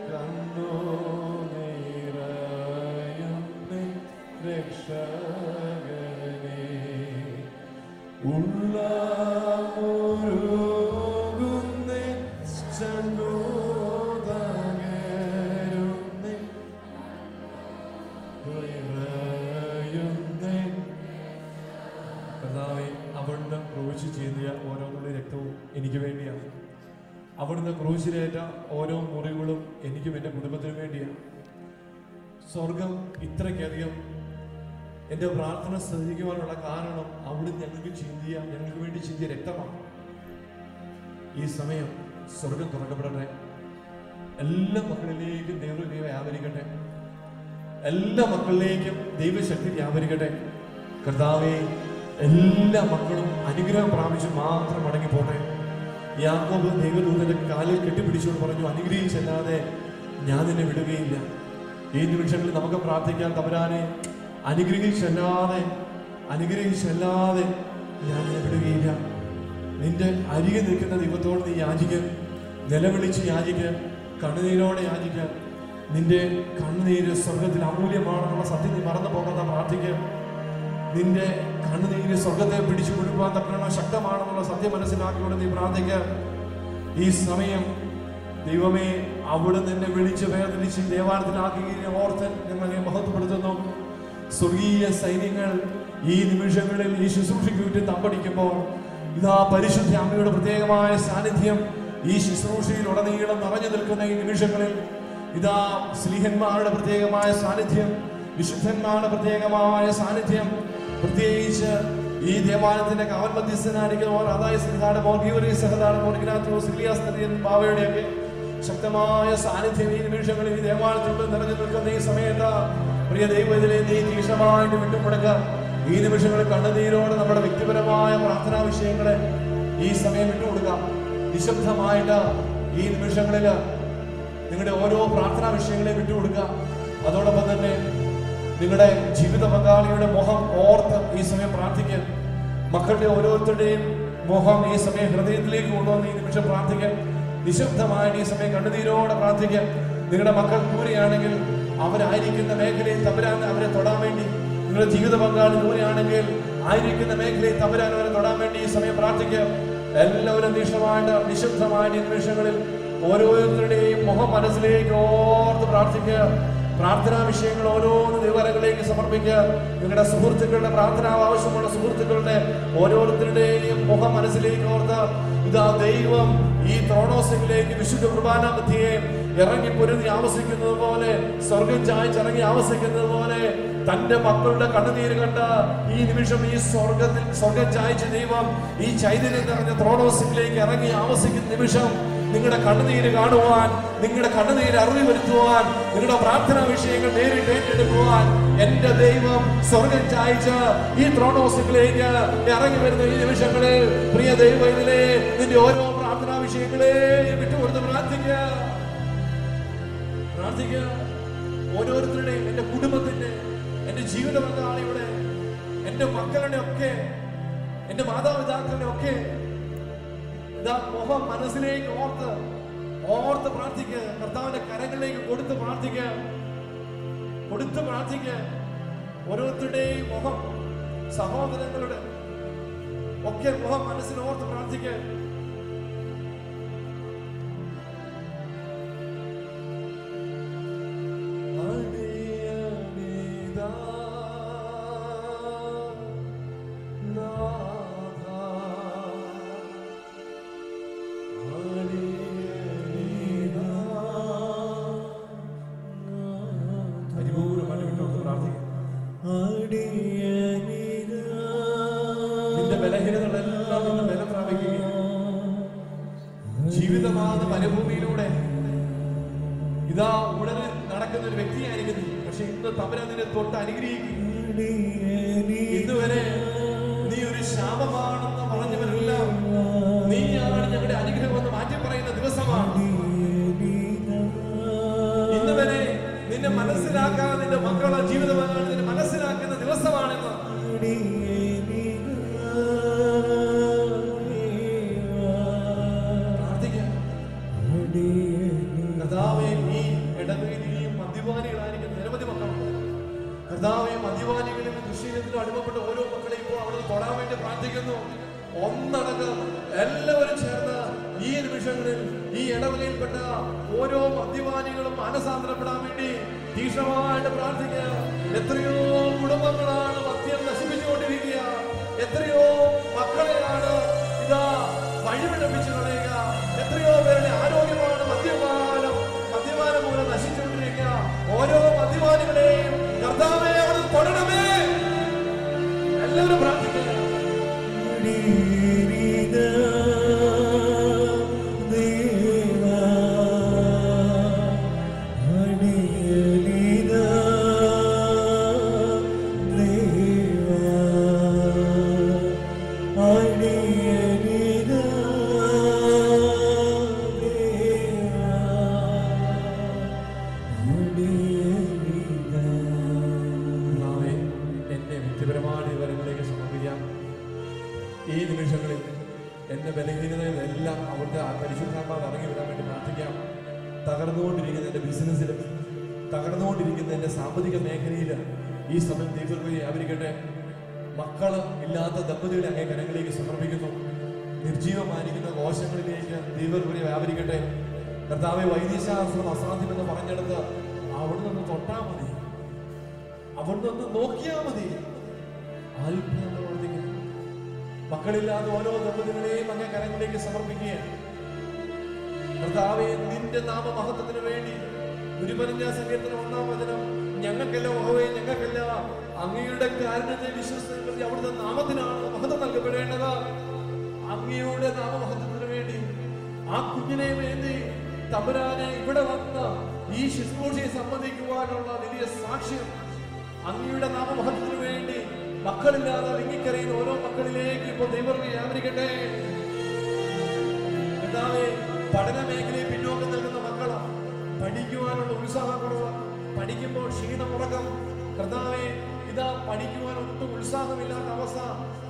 കണ്ണു നിറയുന്നേ രക്ഷകനേ ഉള്ളമുരുകുന്നേ ചന്ദ്രോദകരുന്നേ നിറയുന്നേ. കർത്താവേ, അവിടുന്ന് ക്രൂശ് ചെയ്തിയ ഓരോന്നുള്ള രക്തവും എനിക്ക് വേണ്ടിയാണ്. അവിടുന്ന് ക്രൂശിലേറ്റ ഓരോ മുറിവുകളും എനിക്കും എൻ്റെ കുടുംബത്തിനും വേണ്ടിയാണ്. സ്വർഗം ഇത്രയ്ക്കധികം എൻ്റെ പ്രാർത്ഥന ശ്രദ്ധിക്കുവാനുള്ള കാരണം അവിടുന്ന് ഞങ്ങൾക്ക് വേണ്ടി ചിന്തിയ രക്തമാണ്. ഈ സമയം സ്വർഗം തുറക്കപ്പെടട്ടെ. എല്ലാ മക്കളിലേക്കും ദൈവം വ്യാപരിക്കട്ടെ. എല്ലാ മക്കളിലേക്കും ദൈവശക്തി വ്യാപരിക്കട്ടെ. കർത്താവേ, എല്ലാ മക്കളും അനുഗ്രഹം പ്രാപിച്ച് മാത്രം മടങ്ങിപ്പോട്ടെ. യാക്കോബ് ദൈവദൂതന്റെ കാലിൽ കെട്ടിപ്പിടിച്ചുകൊണ്ട് പറഞ്ഞു, അനുഗ്രഹിച്ചല്ലാതെ ഞാൻ നിന്നെ വിടുകയില്ല. ഈ നിമിഷങ്ങളിൽ നമുക്ക് പ്രാർത്ഥിക്കാൻ, തമ്പുരാനെ, അനുഗ്രഹിച്ചല്ലാതെ ഞാൻ നിന്നെ വിടുകയില്ല. നിന്റെ അരികെ നിൽക്കുന്ന ദൈവത്തോട് നീ യാചിക്കുക, നിലവിളിച്ച് യാചിക്കുക, കണ്ണുനീരോടെ യാചിക്കുക. നിന്റെ കണ്ണുനീര് സ്വർഗത്തിൽ അമൂല്യമാണെന്നുള്ള സത്യം നീ മറന്നു പോകാതെ പ്രാർത്ഥിക്കുക. നിന്റെ കണ്ണുനീര് സ്വർഗത്തെ പിടിച്ചു കൊണ്ടുപോകാൻ തക്കണം ശക്തമാണെന്നുള്ള സത്യം മനസ്സിലാക്കിക്കൊണ്ട് നീ പ്രാർത്ഥിക്കുക. ഈ സമയം ദൈവമേ, അവിടെ നിന്നെ വിളിച്ച് വേർതിരിച്ച് ദേവാലയത്തിലാക്കി ഓർത്ത് ഞങ്ങളെ മഹത്വപ്പെടുത്തുന്നു. സ്വർഗീയ സൈന്യങ്ങൾ ഈ നിമിഷങ്ങളിൽ ഈ ശുശ്രൂഷയ്ക്ക് വേണ്ടി തമ്പടിക്കുമ്പോൾ ഇതാ പരിശുദ്ധ അമ്മയുടെ പ്രത്യേകമായ സാന്നിധ്യം ഈ ശുശ്രൂഷയിൽ ഉടനീളം നിറഞ്ഞു നിൽക്കുന്ന ഈ നിമിഷങ്ങളിൽ ഇതാ സ്ലീഹന്മാരുടെ പ്രത്യേകമായ സാന്നിധ്യം, വിശുദ്ധന്മാരുടെ പ്രത്യേകമായ സാന്നിധ്യം, പ്രത്യേകിച്ച് ഈ ദേവാലയത്തിന്റെ കാവൽ മധ്യസ്ഥനായിരിക്കുന്നവർ അതായത് ബാവയുടെയൊക്കെ ശക്തമായ സാന്നിധ്യം ഈ നിമിഷങ്ങളിൽ ഈ ദേവാലയത്തിനുള്ളിൽ നിറഞ്ഞു നിൽക്കുന്ന ഈ സമയത്ത് പ്രിയ ദൈവത്തിലെ നീ തീക്ഷണമായിട്ട് വിട്ടുകൊടുക്കുക. ഈ നിമിഷങ്ങളിൽ കണ്ണുനീരോടെ നമ്മുടെ വ്യക്തിപരമായ പ്രാർത്ഥനാ വിഷയങ്ങളെ ഈ സമയം വിട്ടുകൊടുക്കാം. നിശബ്ദമായിട്ട് ഈ നിമിഷങ്ങളിൽ നിങ്ങളുടെ ഓരോ പ്രാർത്ഥനാ വിഷയങ്ങളെ വിട്ടുകൊടുക്കുക. അതോടൊപ്പം തന്നെ നിങ്ങളുടെ ജീവിത പങ്കാളിയുടെ മുഖം ഓർത്ത് ഈ സമയം പ്രാർത്ഥിക്കുക. മക്കളുടെ ഓരോരുത്തരുടെയും മുഖം ഈ സമയം ഹൃദയത്തിലേക്ക് കൊണ്ടുവന്ന് ഈ നിമിഷം പ്രാർത്ഥിക്കുക. നിശബ്ദമായിട്ട് ഈ സമയം കണ്ണുനീരോടെ പ്രാർത്ഥിക്കുക. നിങ്ങളുടെ മക്കൾ ദൂരെയാണെങ്കിൽ അവരായിരിക്കുന്ന മേഖലയിൽ തമ്പുരാൻ അവരെ തൊടാൻ വേണ്ടി, നിങ്ങളുടെ ജീവിത പങ്കാളി ദൂരെയാണെങ്കിൽ ആയിരിക്കുന്ന മേഖലയിൽ തമ്പുരാൻ അവരെ തൊടാൻ വേണ്ടി ഈ സമയം പ്രാർത്ഥിക്കുക. എല്ലാവരും നിശബ്ദമായിട്ട് ഈ നിമിഷങ്ങളിൽ ഓരോരുത്തരുടെയും മുഖം മനസ്സിലേക്ക് ഓർത്ത് പ്രാർത്ഥിക്കുക. പ്രാർത്ഥനാ വിഷയങ്ങൾ ഓരോന്ന് ദൈവകരങ്ങളിലേക്ക് സമർപ്പിക്കുക. നിങ്ങളുടെ സുഹൃത്തുക്കളുടെ പ്രാർത്ഥന ആവശ്യമുള്ള സുഹൃത്തുക്കളുടെ ഓരോരുത്തരുടെയും മുഖം മനസ്സിലേക്ക് ഓർത്ത് ഇതാ ദൈവം ഈ ത്രോണോസിലേക്ക് വിശുദ്ധ കുർബാന മധ്യേ ഇറങ്ങി പൊരുതി ആവസിക്കുന്നത് പോലെ, സ്വർഗം ചായച്ചിറങ്ങി ആവസിക്കുന്നത് പോലെ തന്റെ മക്കളുടെ കണ്ണുനീര് കണ്ട ഈ നിമിഷം ഈ സ്വർഗം ചായച്ച ദൈവം ഈ ചൈതന്യം നിറഞ്ഞ ത്രോണോസിലേക്ക് ഇറങ്ങി ആവസിക്കുന്ന നിമിഷം നിങ്ങളുടെ കണ്ണുനീര് കാണുവാൻ, നിങ്ങളുടെ കണ്ണുനീര് അറിവ് വരുത്തുവാൻ, നിങ്ങളുടെ പ്രാർത്ഥനാ വിഷയങ്ങൾ നേരിട്ട് ഏറ്റെടുക്കുവാൻ എന്റെ ദൈവം സ്വർഗം ചായച്ച് ഈ ത്രോണോസിലേക്ക് ഇറങ്ങി വരുന്ന ഈ നിമിഷങ്ങളിൽ പ്രിയ ദൈവത്തിലെ നിന്റെ ഓരോ പ്രാർത്ഥനാ വിഷയങ്ങളെ വിട്ടുകൊടുത്ത് പ്രാർത്ഥിക്കുക. ഓരോരുത്തരുടെയും, എന്റെ കുടുംബത്തിന്റെ, എന്റെ ജീവിത പങ്കാളിയുടെ, എന്റെ മക്കളുടെ ഒക്കെ, എന്റെ മാതാപിതാക്കളുടെ ഒക്കെ മുഖം മനസ്സിലേക്ക് ഓർത്ത് പ്രാർത്ഥിക്കുക. കർത്താവിന്റെ കരങ്ങളിലേക്ക് കൊടുത്ത് പ്രാർത്ഥിക്കുക. ഓരോരുത്തരുടെയും മുഖം, സഹോദരങ്ങളുടെ ഒക്കെ മുഖം മനസ്സിൽ ഓർത്ത് പ്രാർത്ഥിക്കുക. ജീവിതമാകുന്ന മരുഭൂമിയിലൂടെ ഇതാ ഉടനെ നടക്കുന്ന ഒരു വ്യക്തിയായിരിക്കുന്നു. പക്ഷെ ഇന്ന് തമ്പുരാൻ നിന്നെ തൊട്ട് അനുഗ്രഹിക്കും. ഇന്നുവരെ നീ ഒരു ശാപമാണെന്ന് പറഞ്ഞവരെല്ലാം നീയാണ് ഞങ്ങളുടെ അനുഗ്രഹം എന്ന് മാറ്റി പറയുന്ന ദിവസമാണ്. ഇന്നുവരെ നിന്നെ മനസ്സിലാക്കാൻ നിന്റെ മക്കളെ ജീവിതമാണ് നിന്നെ മനസ്സിലാക്കുന്ന ദിവസമാണെന്ന് പ്രാർത്ഥിക്കാം. കർത്താവേ, ഈ ഇടവകയിൽ മദ്യപാനികളായിരിക്കുന്ന നിരവധി മക്കളുണ്ട്. കർത്താവേ, മദ്യപാനികളിലും ദുശ്ശീലത്തിലും അടിമപ്പെട്ട ഓരോ മക്കളെ ഇപ്പോൾ അവിടുന്ന് തൊടാൻ വേണ്ടി പ്രാർത്ഥിക്കുന്നു. ഒന്നടങ്കം എല്ലാവരും ചേർന്ന് ഈ നിമിഷങ്ങളിൽ ഈ ഇടവകയിൽപ്പെട്ട ഓരോ മദ്യപാനികളും മാനസാന്തരപ്പെടാൻ വേണ്ടി തീക്ഷ്ണമായിട്ട് പ്രാർത്ഥിക്കുക. എത്രയോ കുടുംബങ്ങളാണ് മദ്യം നശിപ്പിച്ചുകൊണ്ടിരിക്കുക. എത്രയോ മക്കളെയാണ് ഇതാ വഴിപിഴപ്പിച്ചു കളയുക. എത്രയോ പേരുടെ ആരോഗ്യമാണ് മദ്യപാനം മൂലം നശിച്ചുകൊണ്ടിരിക്കുക. ഓരോ മദ്യപാനികളെയും കർത്താവേ അവിടുന്ന് തൊടണമേ. എല്ലാവരും പ്രാർത്ഥിക്കുക. ഈ നിമിഷങ്ങളിൽ എന്റെ ബലഹീനതകളെല്ലാം അവിടുത്തെ പരിശുദ്ധാത്മാവ് ഇറങ്ങി വരാൻ വേണ്ടി പ്രാർത്ഥിക്കാം. തകർന്നുകൊണ്ടിരിക്കുന്ന എന്റെ ബിസിനസ്സിലും തകർന്നുകൊണ്ടിരിക്കുന്ന എന്റെ സാമ്പത്തിക മേഖലയിൽ ഈ സമയം ദൈവകൃപയെ വ്യാപരിക്കട്ടെ. മക്കള് ഇല്ലാത്ത ദമ്പതികളെ അങ്ങേ കരങ്ങളിലേക്ക് സമർപ്പിക്കുന്നു. നിർജീവമായിരിക്കുന്ന കോശങ്ങളിലേക്ക് ദൈവകൃപയെ വ്യാപരിക്കട്ടെ. കർത്താവെ, വൈദ്യശാസ്ത്രം അസാധ്യമെന്ന് പറഞ്ഞെടുത്ത് അവിടെ നിന്ന് തൊട്ടാ മതി, അവിടെ നിന്ന് നോക്കിയാൽ മതി. അത്ഭുതം പ്രവർത്തിക്കുന്നു. മക്കളില്ലാതെ ഓരോ ദമ്പതികളെയും അങ്ങേ കരങ്ങളിലേക്ക് സമർപ്പിക്കുക. കർത്താവേ, നിന്റെ നാമമഹത്വത്തിന് വേണ്ടി ഗുരുപരഞ്ജ സങ്കീർത്തനം 1-ാം വചനം, ഞങ്ങൾക്കല്ല ഓഹോവേ, ഞങ്ങൾക്കല്ല, അങ്ങയുടെ കാരുണ്യത്തെ വിശ്വസിച്ച് അവിടുത്തെ നാമത്തിനാണ് മഹത്വം നൽകപ്പെടേണ്ടത്. അങ്ങയുടെ നാമമഹത്വത്തിന് വേണ്ടി ആ കുഞ്ഞിനെ വേണ്ടി തമ്പുരാനെ ഇവിടെ വന്ന് ഈ ശുശ്രൂഷയെ സംബന്ധിക്കുവാനുള്ള വലിയ സാക്ഷ്യം അങ്ങയുടെ നാമമഹത്വത്തിന് വേണ്ടി മക്കളില്ലാതെ വിങ്ങിക്കറിയുന്ന ഓരോ മക്കളിലേക്ക് ഇപ്പോൾ ദൈവം വ്യാപരിക്കട്ടെ. കർത്താവേ, പഠന മേഖലയിൽ പിന്നോക്കം നിൽക്കുന്ന മക്കള്, പഠിക്കുവാനുള്ള ഉത്സാഹക്കുറവ്, പഠിക്കുമ്പോൾ ക്ഷീണമുറക്കം. കർത്താവേ, ഇതാ പഠിക്കുവാൻ ഒട്ടും ഉത്സാഹമില്ലാത്ത അവസ്ഥ,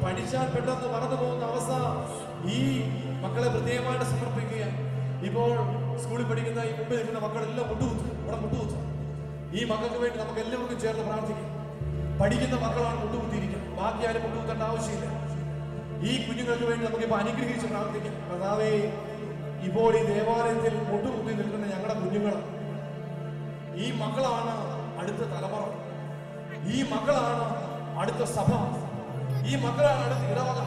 പഠിച്ചാൽ പെട്ടെന്ന് മറന്നു പോകുന്ന അവസ്ഥ, ഈ മക്കളെ പ്രത്യേകമായിട്ട് സമർപ്പിക്കുക. ഇപ്പോൾ സ്കൂളിൽ പഠിക്കുന്ന ഈ മുമ്പിൽ നിൽക്കുന്ന മക്കളെല്ലാം മുട്ടുകുത്തും. ഈ മക്കൾക്ക് വേണ്ടി നമുക്ക് എല്ലാവർക്കും ചേർന്ന് പ്രാർത്ഥിക്കാം. പഠിക്കുന്ന മക്കളാണ് മുട്ടുകുത്തിയിരിക്കുന്നത്, ബാക്കി ആരും മുട്ടുകുത്തേണ്ട ആവശ്യമില്ല. ഈ കുഞ്ഞുങ്ങൾക്ക് വേണ്ടി നമുക്കിപ്പോൾ അനുഗ്രഹിച്ച് പ്രാർത്ഥിക്കാം. കർത്താവേ, ഇപ്പോൾ ഈ ദേവാലയത്തിൽ മുട്ടുകുത്തി നിൽക്കുന്ന ഞങ്ങളുടെ കുഞ്ഞുങ്ങൾ, ഈ മക്കളാണ് അടുത്ത തലമുറ, ഈ മക്കളാണ് അടുത്ത സഭ, ഈ മക്കളാണ് അടുത്ത ഇടവക.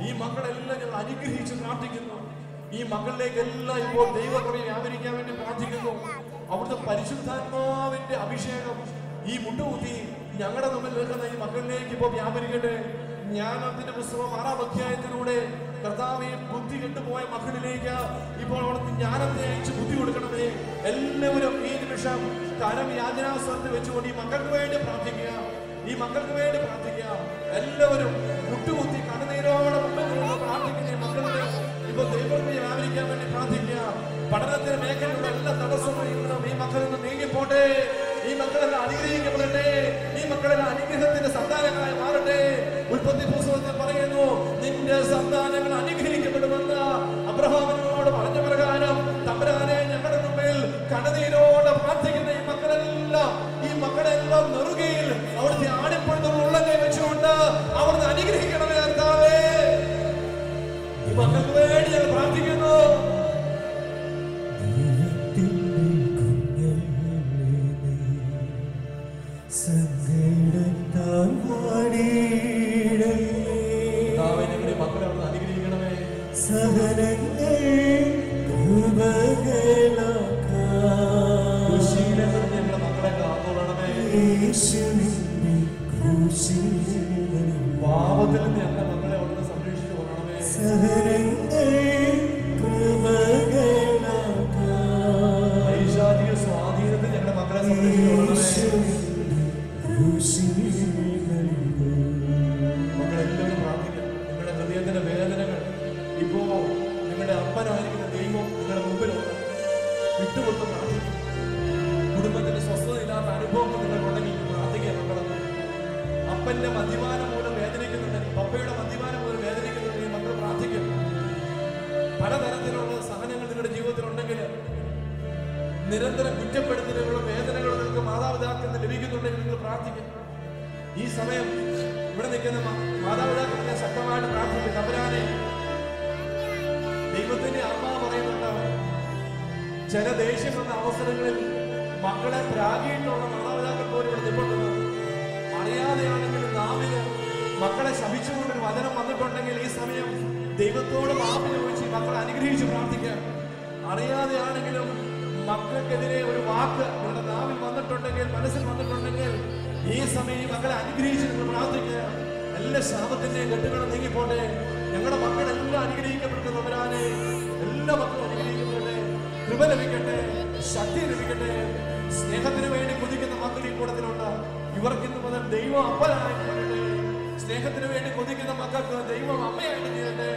ഈ മക്കളെല്ലാം ഞങ്ങൾ അനുഗ്രഹിച്ച് പ്രാർത്ഥിക്കുന്നു. ഈ മക്കളിലേക്കെല്ലാം ഇപ്പോൾ ദൈവകൃപ വ്യാപരിക്കാൻ വേണ്ടി പ്രാർത്ഥിക്കുന്നു. അവിടുത്തെ പരിശുദ്ധാത്മാവിന്റെ അഭിഷേകം ഈ മുട്ടുകുത്തി ഞങ്ങളുടെ മുമ്പിൽ നിൽക്കുന്ന ഈ മക്കളിലേക്ക് ഇപ്പോൾ വ്യാപരിക്കട്ടെ. ജ്ഞാനത്തിന്റെ പുസ്തകം 6-ാം അധ്യായത്തിലൂടെ കർത്താവേ, ബുദ്ധി കെട്ടുപോയ മക്കളിലേക്ക് ഇപ്പോൾ അവിടുത്തെ ജ്ഞാനത്തെ അയച്ച് ബുദ്ധി കൊടുക്കണമേ. എല്ലാവരും ഈ നിമിഷം കരം യാചനാസ്ഥലത്ത് വെച്ചുകൊണ്ട് ഈ മക്കൾക്ക് വേണ്ടി പ്രാർത്ഥിക്കുക. ഈ മക്കൾക്ക് വേണ്ടി പ്രാർത്ഥിക്കുക. എല്ലാവരും മുട്ടുകുത്തി കണ്ണുനീരോടെ മുമ്പിൽ നിന്ന് പ്രാർത്ഥിക്കുന്ന ഈ മക്കളുടെ ഇപ്പോൾ ദൈവത്തെ വ്യാപരിക്കാൻ വേണ്ടി പ്രാർത്ഥിക്കുക. പഠനത്തിന്റെ മേഖലയിലുള്ള എല്ലാ തടസ്സങ്ങളും ഈ മക്കളിൽ നിന്ന് നീങ്ങിപ്പോട്ടെ. ഈ മക്കളെല്ലാം അനുഗ്രഹിക്കപ്പെടട്ടെ. ഈ മക്കളെല്ലാം അനുഗ്രഹത്തിന്റെ സന്താനങ്ങളായി മാറട്ടെ. ഉൽപ്പത്തി പുസ്തകത്തിൽ പറയുന്നു, നിന്റെ സന്താനങ്ങൾ അനുഗ്രഹിക്കപ്പെടുമെന്ന് അബ്രഹാമിനോട് പറഞ്ഞ പ്രകാരം തമ്പുരാനെ ഞങ്ങളുടെ മുമ്പിൽ കണ്ണുനീരോടെ പ്രാർത്ഥിക്കുന്ന ഈ മക്കളെല്ലാം നെറുകയിൽ അവിടുത്തെ ആണിപ്പഴുത്തുള്ള ഉള്ളകൈ വെച്ചുകൊണ്ട് അവിടുന്ന് അനുഗ്രഹിക്കണമേ. കർത്താവേ, ഈ മക്കൾക്ക് വേണ്ടി ഞങ്ങൾ പ്രാർത്ഥിക്കുന്നു. മക്കളെ അവിടുന്ന് അനുഗ്രഹിക്കണമേ. ഞങ്ങളുടെ മക്കളെ കാത്തോളണമേ. പാപത്തിൽ നിന്ന് ഞങ്ങളുടെ മക്കളെ അവിടുന്ന് സംരക്ഷിച്ചു കൊള്ളണമേ. പൈശാചിക സ്വാധീനത്തിൽ ഞങ്ങളുടെ മക്കളെ സംരക്ഷിച്ചു കൊള്ളണമേ. മക്കളെല്ലാവരും പ്രാർത്ഥിക്കാം. നിങ്ങളുടെ ഹൃദയത്തിന്റെ വേദനകൾ ഇപ്പോ നിങ്ങളുടെ അപ്പനായിരിക്കുന്ന ദൈവം നിങ്ങളുടെ മുമ്പിലുണ്ട്. വിട്ടുകൊടുത്ത് പ്രാർത്ഥിക്കും. കുടുംബത്തിന്റെ സ്വസ്ഥതയില്ലാത്ത അനുഭവങ്ങൾ നിങ്ങൾക്കുണ്ടെങ്കിൽ പ്രാർത്ഥിക്കുക. മക്കളെന്ന് അപ്പന്റെ മദ്യപാനം മൂലം വേദനിക്കുന്നുണ്ടെങ്കിൽ, പപ്പയുടെ മദ്യപാനം മൂലം വേദനിക്കുന്നുണ്ടെങ്കിൽ മക്കൾ പ്രാർത്ഥിക്കും. പലതരത്തിലുള്ള സഹനങ്ങൾ നിങ്ങളുടെ ജീവിതത്തിലുണ്ടെങ്കിൽ നിരന്തരം കുറ്റപ്പെടുത്തലുകളും വേദനകളും നിങ്ങൾക്ക് മാതാപിതാക്കളിൽ ലഭിക്കുന്നുണ്ടെങ്കിൽ നിങ്ങൾ പ്രാർത്ഥിക്കും. ഈ സമയം ഇവിടെ നിൽക്കുന്ന മാതാപിതാക്കളെ ശക്തമായിട്ട് പ്രാർത്ഥിക്കും. തമ്പുരാനെ, ദൈവത്തിന്റെ അമ്മ പറയുന്നുണ്ട്, ചില ദേഷ്യം വന്ന അവസരങ്ങളിൽ മക്കളെ പ്രാഗിയിട്ടുള്ള മാതാപിതാക്കൾ പോലും ഇവിടെ നിൽപ്പുണ്ടെന്ന്. അറിയാതെയാണെങ്കിലും നാവില് മക്കളെ ശപിച്ചുകൊണ്ടൊരു വചനം വന്നിട്ടുണ്ടെങ്കിൽ ഈ സമയം ദൈവത്തോട് മാപ്പ് ചോദിച്ച് മക്കളെ അനുഗ്രഹിച്ച് പ്രാർത്ഥിക്കാം. അറിയാതെയാണെങ്കിലും മക്കൾക്കെതിരെ ഒരു വാക്ക് നിങ്ങളുടെ നാവിൽ വന്നിട്ടുണ്ടെങ്കിൽ, മനസ്സിൽ വന്നിട്ടുണ്ടെങ്കിൽ ഈ സമയം ഈ മക്കളെ അനുഗ്രഹിച്ച് നിങ്ങൾ പ്രാർത്ഥിക്കുക. എല്ലാ ശാപത്തിന്റെയും കെട്ടുകളും നീങ്ങിപ്പോട്ടെ. ഞങ്ങളുടെ മക്കളെല്ലാം അനുഗ്രഹിക്കപ്പെട്ടവരാനെ, എല്ലാ മക്കളും അനുഗ്രഹിക്കപ്പെടട്ടെ. കൃപ ലഭിക്കട്ടെ, ശക്തി ലഭിക്കട്ടെ. സ്നേഹത്തിന് വേണ്ടി കൊതിക്കുന്ന മക്കൾ ഈ കൂട്ടത്തിലുണ്ട്. ഇവർക്ക് ഇന്ന് മുതൽ ദൈവം അപ്പനായിട്ട് വരട്ടെ. സ്നേഹത്തിന് വേണ്ടി കൊതിക്കുന്ന മക്കൾക്ക് ദൈവം അമ്മയായിട്ട് തീരട്ടെ.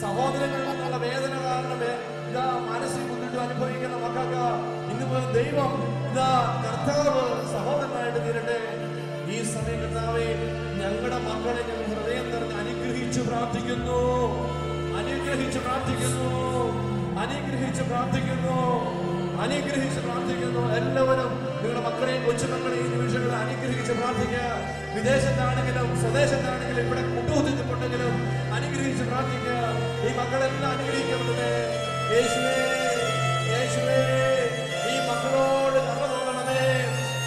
സഹോദരങ്ങളിൽ നിന്നുള്ള വേദന കാരണം ഇതാ മാനസിക ബുദ്ധിമുട്ട് അനുഭവിക്കുന്ന മക്കൾക്ക് ഇന്ന് മുതൽ ദൈവം ഇതാ കർത്താവ് സഹോദരനായിട്ട് തീരട്ടെ. ഈ സമയം കർത്താവേ, ഞങ്ങളുടെ മക്കളെ ഞങ്ങൾ ഹൃദയം നിറഞ്ഞ് അനുഗ്രഹിച്ചു പ്രാർത്ഥിക്കുന്നു, അനുഗ്രഹിച്ചു പ്രാർത്ഥിക്കുന്നു, അനുഗ്രഹിച്ച് പ്രാർത്ഥിക്കുന്നു, അനുഗ്രഹിച്ച് പ്രാർത്ഥിക്കുന്നു. എല്ലാവരും നിങ്ങളുടെ മക്കളെയും കൊച്ചുമക്കളെയും നിമിഷങ്ങളെ അനുഗ്രഹിച്ച് പ്രാർത്ഥിക്കുക. വിദേശത്താണെങ്കിലും സ്വദേശത്താണെങ്കിലും ഇവിടെ കൂട്ടുകുത്തിട്ടുണ്ടെങ്കിലും അനുഗ്രഹിച്ച് പ്രാർത്ഥിക്കുക. ഈ മക്കളെല്ലാം അനുഗ്രഹിക്കപ്പെട്ടത് യേശുവേ, യേശുവേ, ഈ മക്കളോട് കടന്നു തോന്നണമേ.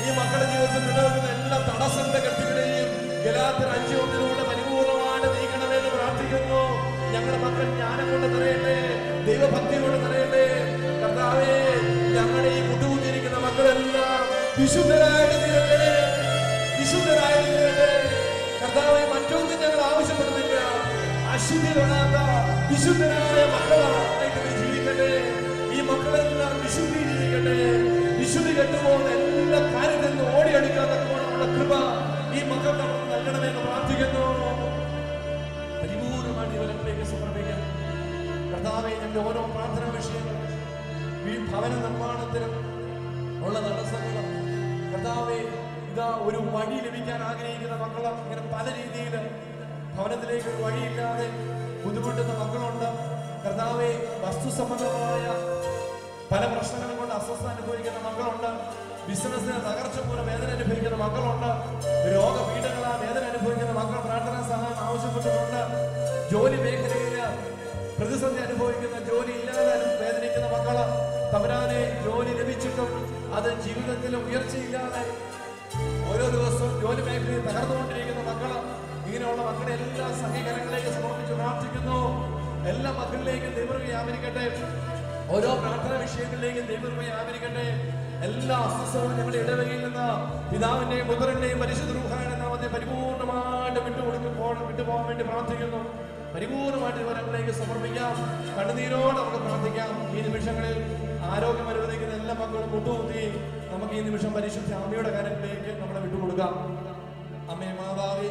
ഈ മക്കളുടെ ജീവിതത്തിൽ നിലനിൽക്കുന്ന എല്ലാ തടസ്സങ്ങളുടെ കെട്ടുകളെയും ഗലാത്യർ 5:1 പരിപൂർണമായിട്ട് നീക്കണമെന്ന് പ്രാർത്ഥിക്കുന്നു. ഞങ്ങളുടെ മക്കൾ ജ്ഞാനം കൊണ്ട് നിറയട്ടെ, ദൈവഭക്തി കൊണ്ട് നിറയട്ടെ. കർത്താവേ, ഞങ്ങളുടെ ഈ മുട്ടുകുത്തിയിരിക്കുന്ന മക്കളെല്ലാം വിശുദ്ധരായിട്ട് തീരട്ടെ, വിശുദ്ധരായിട്ട് തീരട്ടെ. കർത്താവേ, മറ്റൊന്നും ഞങ്ങൾ ആവശ്യപ്പെടുന്നില്ല. അശുദ്ധി തൊടാത്ത വിശുദ്ധരായ മക്കളായിട്ട് ജീവിക്കട്ടെ. ഈ മക്കളെല്ലാം വിശുദ്ധി ജീവിക്കട്ടെ. വിശുദ്ധി കെട്ടുപോകുന്ന എല്ലാ കാര്യത്തിൽ നിന്ന് ഓടിയെടുക്കാൻ തക്കവണ്ണമുള്ള കൃപ ഈ മക്കൾക്ക് അവർക്ക് നൽകണമെന്ന് പ്രാർത്ഥിക്കുന്നു. പരിപൂർണമായിട്ട് ഇവരിലേക്ക് സമർപ്പിക്കാം. കർത്താവേ, ഞങ്ങളുടെ ഓരോ പ്രാർത്ഥനാ വിഷയങ്ങൾ, ഈ ഭവന നിർമ്മാണത്തിനും ഉള്ള തടസ്സങ്ങൾ, കർത്താവേ, ഇതാ ഒരു വഴി ലഭിക്കാൻ ആഗ്രഹിക്കുന്ന മക്കള് ഇങ്ങനെ പല രീതിയിൽ ഭവനത്തിലേക്ക് ഒരു വഴിയില്ലാതെ ബുദ്ധിമുട്ടുന്ന മക്കളുണ്ട്. കർത്താവേ, വസ്തു സംബന്ധമായ പല പ്രശ്നങ്ങളും കൊണ്ട് അസ്വസ്ഥത അനുഭവിക്കുന്ന മക്കളുണ്ട്. ബിസിനസ്സിന് തകർച്ച മൂലം വേദന അനുഭവിക്കുന്ന മക്കളുണ്ട്. രോഗപീഠങ്ങളാൽ വേദന അനുഭവിക്കുന്ന മക്കൾ പ്രാർത്ഥനാ സഹായം ആവശ്യപ്പെട്ടിട്ടുണ്ട്. ജോലി മേഖലയിൽ പ്രതിസന്ധി അനുഭവിക്കുന്ന, ജോലി ഇല്ലാതെ വേദനിക്കുന്ന മക്കള്, തമ്പുരാനെ, ജോലി ലഭിച്ചിട്ടും അത് ജീവിതത്തിൽ ഉയർച്ചയില്ലാതെ ഓരോ ദിവസവും ജോലി മേഖലയിൽ തകർന്നുകൊണ്ടിരിക്കുന്ന മക്കള്, ഇങ്ങനെയുള്ള മക്കളെ എല്ലാ സഹകരണങ്ങളിലേക്ക് സമർപ്പിച്ച് പ്രാർത്ഥിക്കുന്നു. എല്ലാ മക്കളിലേക്കും ദൈവം വ്യാപരിക്കട്ടെ. ഓരോ പ്രാർത്ഥനാ വിഷയങ്ങളിലേക്കും ദൈവം വ്യാപരിക്കട്ടെ. എല്ലാ അസ്വസ്ഥതകളും ഞങ്ങളുടെ ഇടവകയിൽ നിന്ന് പിതാവിന്റെയും പുത്രന്റെയും പരിശുദ്ധ റൂഹായുടെ നാമത്തെ പരിപൂർണമായിട്ട് വിട്ടുപോകാൻ വേണ്ടി പ്രാർത്ഥിക്കുന്നു. പരിപൂർണമായിട്ട് ഇവരങ്ങളിലേക്ക് സമർപ്പിക്കാം. കണ്ണുനീരോട് നമുക്ക് പ്രാർത്ഥിക്കാം. ഈ നിമിഷങ്ങളിൽ ആരോഗ്യം അനുവദിക്കുന്ന എല്ലാ മക്കളും മുട്ടുകുത്തി നമുക്ക് ഈ നിമിഷം പരിശുദ്ധ അമ്മയുടെ കാര്യങ്ങളിലേക്ക് നമ്മളെ വിട്ടുകൊടുക്കാം. അമ്മേ, മാതാവേ,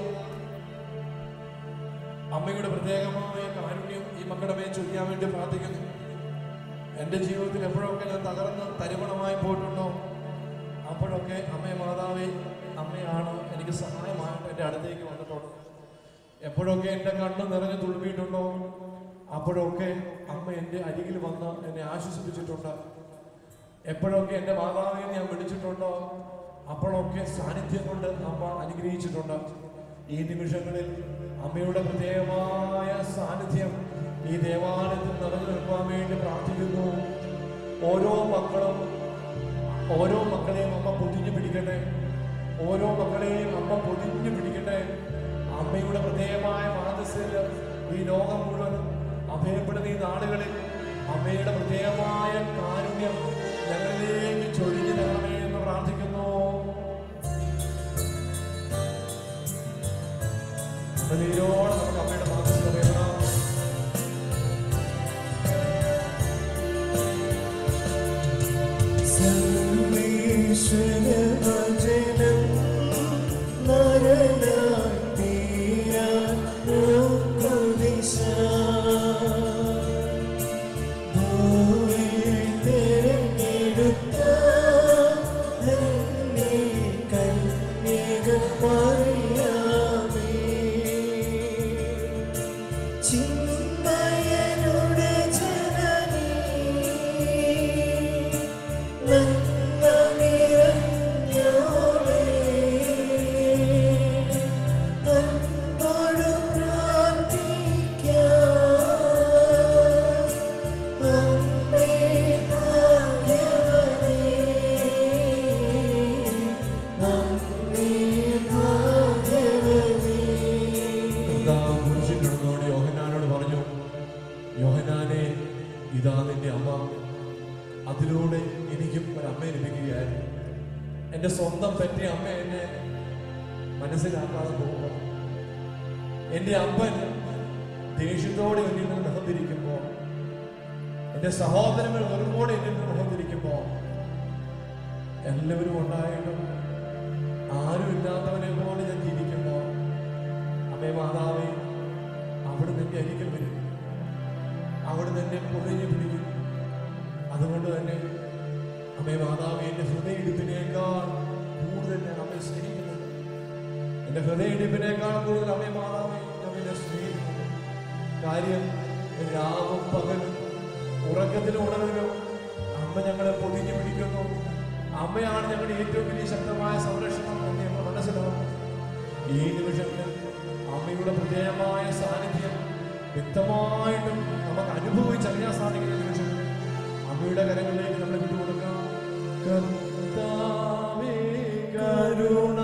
അമ്മയുടെ പ്രത്യേകമായ കാരുണ്യം ഈ മക്കളുടെ മേൽ ചൊരിയാൻ വേണ്ടി പ്രാർത്ഥിക്കുന്നു. എൻ്റെ ജീവിതത്തിൽ എപ്പോഴൊക്കെ ഞാൻ തകർന്ന് തരിമണമായി പോയിട്ടുണ്ടോ അപ്പോഴൊക്കെ അമ്മേ, മാതാവേ, അമ്മയാണ് എനിക്ക് സഹായമായിട്ട് എൻ്റെ അടുത്തേക്ക് വന്നിട്ടുള്ളത്. എപ്പോഴൊക്കെ എൻ്റെ കണ്ണ് നിറഞ്ഞു തുളുമ്പിയിട്ടുണ്ടോ അപ്പോഴൊക്കെ അമ്മ എൻ്റെ അരികിൽ വന്ന് എന്നെ ആശ്വസിപ്പിച്ചിട്ടുണ്ട്. എപ്പോഴൊക്കെ എൻ്റെ മാതാവിനെ ഞാൻ വിളിച്ചിട്ടുണ്ടോ അപ്പോഴൊക്കെ സാന്നിധ്യം കൊണ്ട് അമ്മ അനുഗ്രഹിച്ചിട്ടുണ്ട്. ഈ നിമിഷങ്ങളിൽ അമ്മയുടെ പ്രത്യേകമായ സാന്നിധ്യം ഈ ദേവാലയത്തിൽ നിറഞ്ഞു നിൽക്കാൻ വേണ്ടി പ്രാർത്ഥിക്കുന്നു. ഓരോ മക്കളെയും അമ്മ പൊതിഞ്ഞു പിടിക്കട്ടെ. ഓരോ മക്കളെയും അമ്മ പൊതിഞ്ഞു പിടിക്കട്ടെ. അമ്മയുടെ പ്രത്യേകമായ മാനസിക ഈ ലോകം മുഴുവൻ അഭയപ്പെടുന്ന ഈ നാളുകളിൽ അമ്മയുടെ പ്രത്യേകമായ കാരുണ്യം ഞങ്ങളിലേക്ക് ചൊരിഞ്ഞു തരണമേ എന്ന് പ്രാർത്ഥിക്കുന്നു. നീരോടെ നമുക്ക് അമ്മയുടെ മാനസിക വേണം. ും അതിലൂടെ എനിക്കും ഒരമ്മയെ ലഭിക്കുകയായിരുന്നു. എൻ്റെ സ്വന്തം പറ്റിയ അമ്മ എന്നെ മനസ്സിലാക്കാതെ പോകുമ്പോൾ, എൻ്റെ അപ്പൻ ദേഷ്യത്തോടെ എന്നിൽ നിന്ന് മുഖത്തിരിക്കുമ്പോൾ, എൻ്റെ സഹോദരങ്ങൾ ഒരുപാട് എന്നിൽ നിന്ന് മുഖത്തിരിക്കുമ്പോൾ, എല്ലാവരും ഉണ്ടായിട്ടും ആരും ഇല്ലാത്തവനെ പോലെ ഞാൻ ജീവിക്കുമ്പോൾ, അമ്മേ മാതാവേ, അവിടെ നിന്റെ അരികിൽ വരും, അവിടെ നിന്നെ പൊതിഞ്ഞു പിടിക്കും. അതുകൊണ്ട് തന്നെ അമ്മേ മാതാവേ, എൻ്റെ ഹൃദയയിടിപ്പിനേക്കാൾ കൂടുതൽ ഞാൻ അമ്മയെ സ്നേഹിക്കുന്നത്. എൻ്റെ ഹൃദയയിടിപ്പിനേക്കാൾ കൂടുതൽ അമ്മേ മാതാവേ ഞാൻ സ്നേഹിക്കുന്നു. കാര്യം രാവും പകലും ഉറക്കത്തിലും ഉണർവിലും അമ്മ ഞങ്ങളെ പൊതിഞ്ഞു പിടിക്കുന്നു. അമ്മയാണ് ഞങ്ങളുടെ ഏറ്റവും വലിയ ശക്തമായ സംരക്ഷണം എന്ന് ഞങ്ങൾ മനസ്സിലാക്കുന്നു. ഈ നിമിഷങ്ങളിൽ അമ്മയുടെ പ്രത്യേകമായ സാന്നിധ്യം വ്യക്തമായിട്ടും നമുക്ക് അനുഭവിച്ചറിയാൻ സാധിക്കുന്ന നിമിഷങ്ങളിൽ അമ്മയുടെ കരങ്ങളിലേക്ക് നമ്മൾ വിട്ടുകൊടുക്കാം. കർത്താവേ കരുണ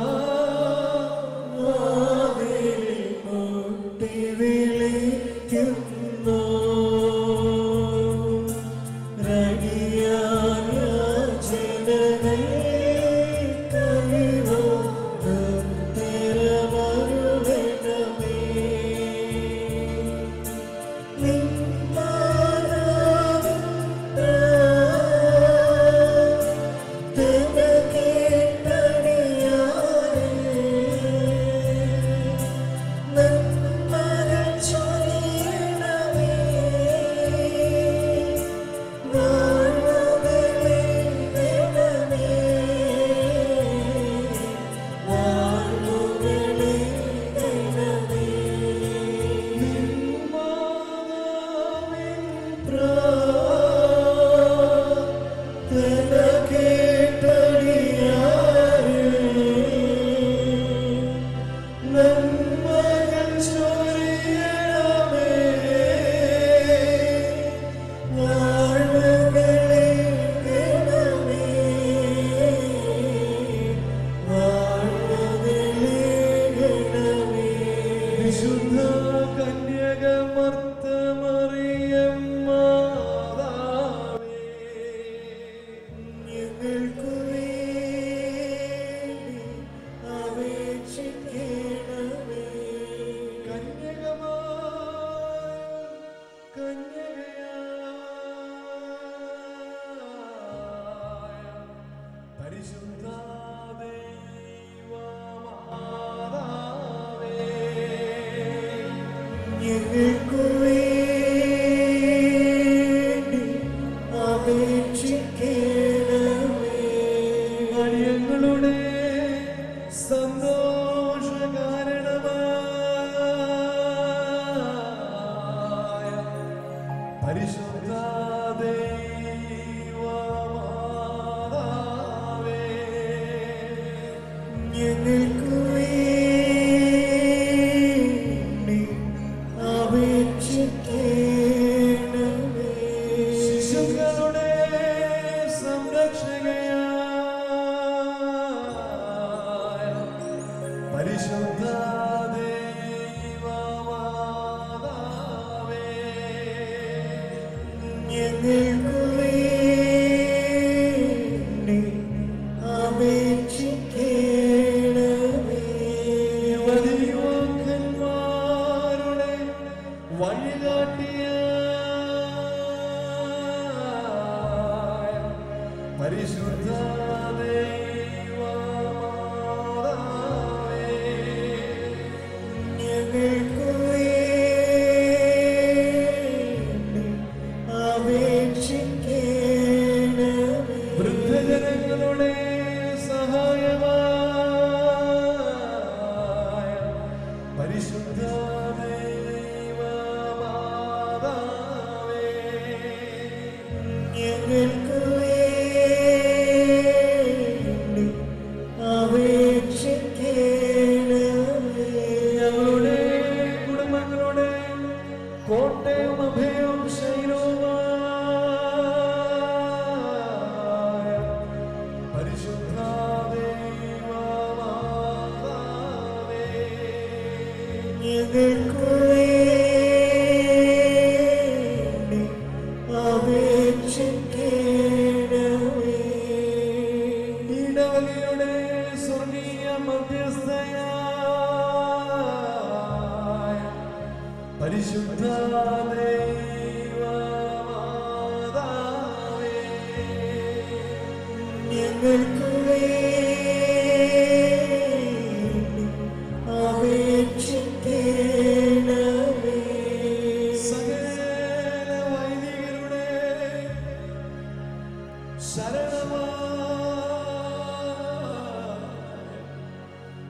ഞങ്ങൾക്ക് ഞങ്ങൾക്ക് വേണ്ടി അപേക്ഷിക്കണമേ. ഇടവകയുടെ സ്വർഗീയ മധ്യസ്ഥയായ പരിശുദ്ധ ദൈവമാതാവേ, ഞങ്ങൾക്ക് വേണ്ടി അപേക്ഷിക്കണമേ. സകല വൈദികരുടെ ശരണമായ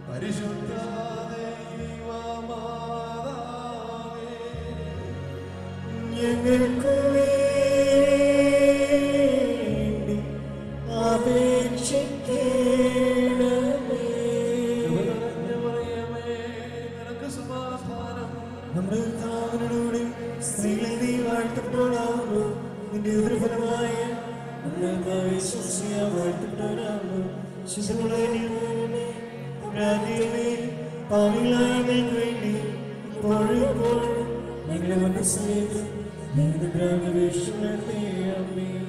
പരിശുദ്ധ ദൈവമാതാവേ, ഞങ്ങൾക്ക് വേണ്ടി അപേക്ഷിക്കണമേ. നിനക്ക് സമാധാനം. നമ്മുടെ കർത്താവിനോടുകൂടി സ്ത്രീകളിൽ നീ വാഴ്ത്തപ്പെട്ടവളാകുന്നു. നിന്റെ ഉദരഫലമായ നമ്മുടെ വിശ്വസിയ വാഴ്ത്തപ്പെട്ടവരാകുന്നു. ശിശുക്കളെ പാപികളായ ഞങ്ങൾക്ക് വേണ്ടി ഇപ്പോഴും എപ്പോഴും ഞങ്ങളുടെ മനസ്സിലേക്ക് ഞങ്ങളുടെ പ്രാണവേഷണത്തെ ആമേൻ.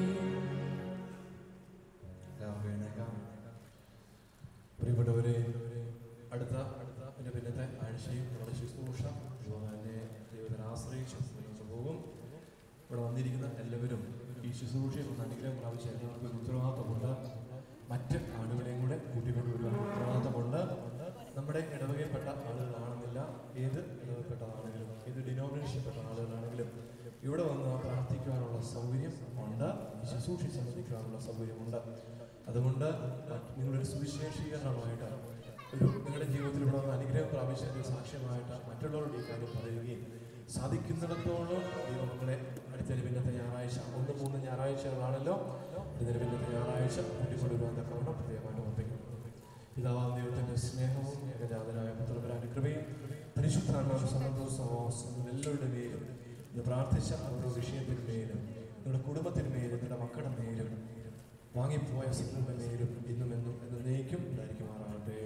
പ്രിയപ്പെട്ടവരെ, അടുത്ത എൻ്റെ പിന്നത്തെ ആഴ്ചയും നമ്മുടെ ശുശ്രൂഷ ദൈവത്തിനെ ആശ്രയിച്ച് മുന്നോട്ട് പോകും. ഇവിടെ വന്നിരിക്കുന്ന എല്ലാവരും ഈ ശുശ്രൂഷയിൽ ഒന്ന് അനുഗ്രഹം പ്രാപിച്ച എല്ലാവർക്കും ഒരു ഉത്തരവാദിത്തമുണ്ട്. മറ്റ് ആളുകളെയും കൂടെ കൂട്ടിക്കൊണ്ടുവരുവാൻ ഉത്തരവാദിത്തമുണ്ട്. നമ്മുടെ ഇടവകയിൽപ്പെട്ട ആളുകളാണെന്നില്ല, ഏത് ഇടവകപ്പെട്ട ആളുകളും ഏത് ഡിനോമിനേഷൻപ്പെട്ട ആളുകളാണെങ്കിലും ഇവിടെ വന്ന് പ്രാർത്ഥിക്കുവാനുള്ള സൗകര്യം ഉണ്ട്. ഈ ശുശ്രൂഷ സംബന്ധിക്കുവാനുള്ള സൗകര്യമുണ്ട്. അതുകൊണ്ട് നിങ്ങളൊരു സുവിശേഷീകരണമായിട്ട് നിങ്ങളുടെ ജീവിതത്തിൽ ഇവിടെ വന്ന് അനുഗ്രഹം പ്രാപിച്ചതിൻ്റെ സാക്ഷ്യമായിട്ട് മറ്റുള്ളവരുടെ ഈ കാര്യം പറയുകയും സാധിക്കുന്നിടത്തോളം ദൈവമക്കളെ അടുത്തൊരു പിന്നത്തെ ഞായറാഴ്ച 1-3 ഞായറാഴ്ചകളാണല്ലോ, അടുത്തൊരു പിന്നത്തെ ഞായറാഴ്ച കൂട്ടിക്കൊണ്ടുവരാൻ തക്കവണ്ണം പ്രത്യേകമായിട്ട് ഓർപ്പിക്കുന്നു. പിതാവാം ദൈവത്തിൻ്റെ സ്നേഹവും ഏകജാതനായ പുത്രന്റെ അനുഗ്രഹവും പരിശുദ്ധാത്മാവിന്റെ സന്തോഷവും എല്ലാവരുടെ മേലും ഇന്ന് പ്രാർത്ഥിച്ച ഓരോ വിഷയത്തിന്മേലും നിങ്ങളുടെ കുടുംബത്തിന്മേലും നിങ്ങളുടെ മക്കളുടെ മേലും വാങ്ങിപ്പോയ സിനിമയുടെ മേലും ഇന്നും എന്നും എന്നേക്കും ഉണ്ടായിരിക്കുമാറാകട്ടെ.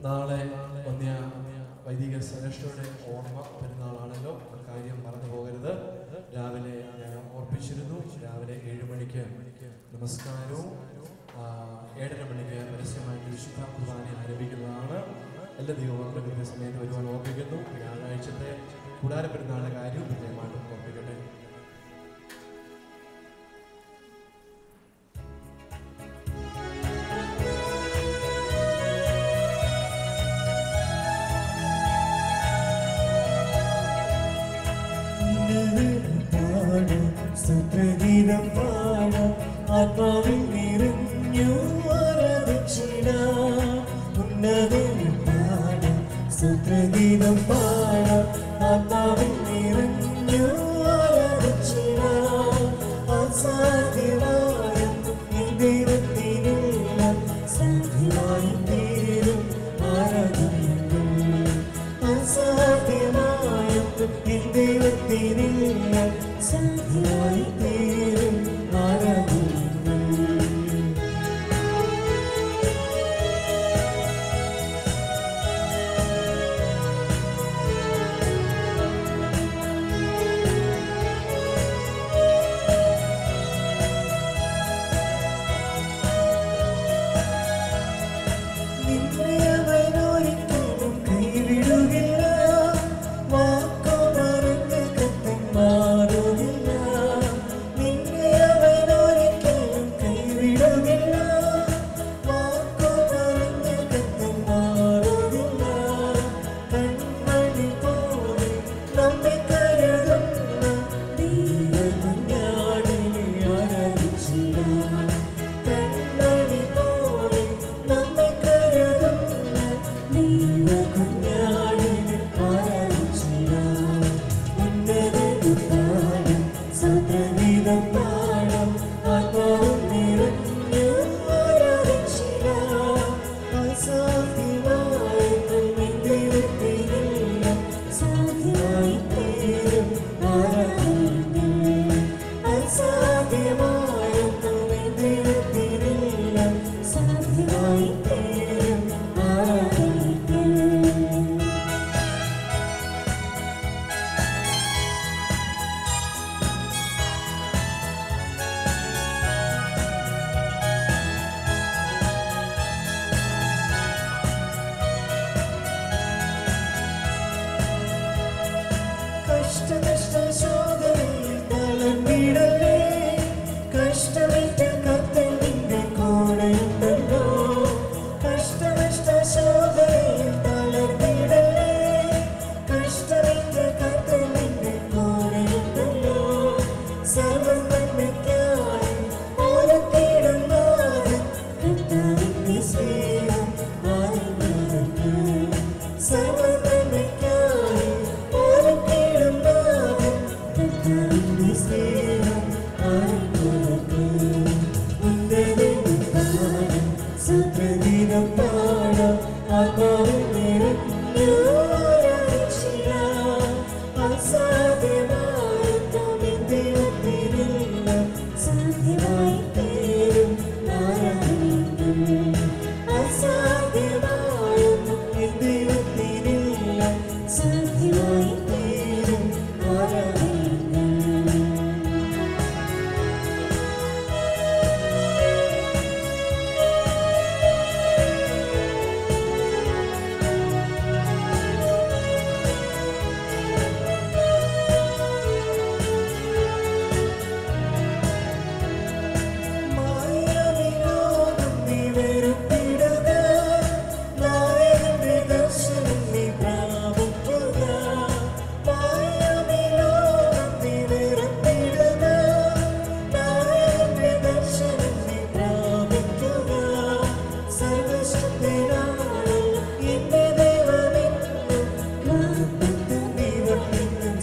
നാളെ വന്യ വൈദിക ശ്രേഷ്ഠയുടെ ഓർമ്മ പെരുന്നാളാണല്ലോ, കാര്യം മറന്നു പോകരുത്. രാവിലെ ഞാൻ ഓർപ്പിച്ചിരുന്നു, രാവിലെ 7 മണിക്ക് നമസ്കാരവും 7:30 മണിക്ക് പരസ്യമായിട്ട് വിശുദ്ധ കുർബാന ആരംഭിക്കുന്നതാണ്. എല്ലാ ദൈവമക്കളും കൃത്യ സമയത്ത് വരുവാൻ ഓർപ്പിക്കുന്നു. ഞായറാഴ്ചത്തെ കൂടാര പെരുന്നാളിന്റെ കാര്യവും പ്രത്യേകമായിട്ടും ഓർപ്പിക്കട്ടെ. സുപ്രഗീതം പാടാം, ആത്മാവിൽ നിറഞ്ഞു ആരാധിച്ചിടാം. ഉന്നതത്തിൽ പാടാം, സുപ്രഗീതം പാടാം, ആത്മാവിൽ നിറഞ്ഞു ആരാധിച്ചിടാം. അസാധ്യമായ ദൈവത്തിനുള്ള സാധ്യമായി തീരും ആരാധനകൾ. അസാധ്യമായ ദൈവത്തിനുള്ള സാധ്യമായി തീരും ആരാധനകൾ.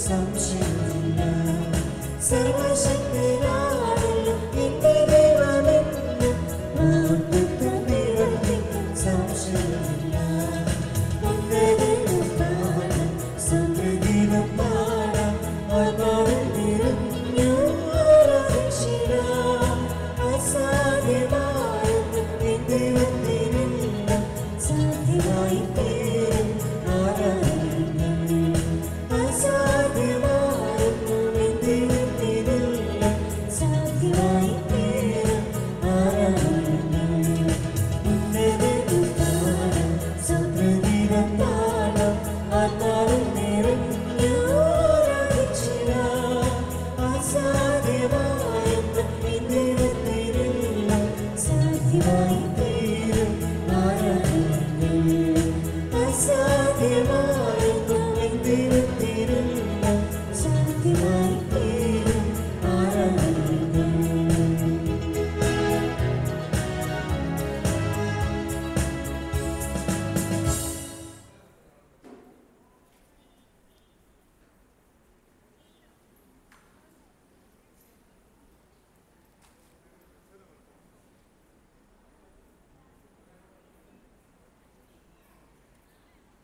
Some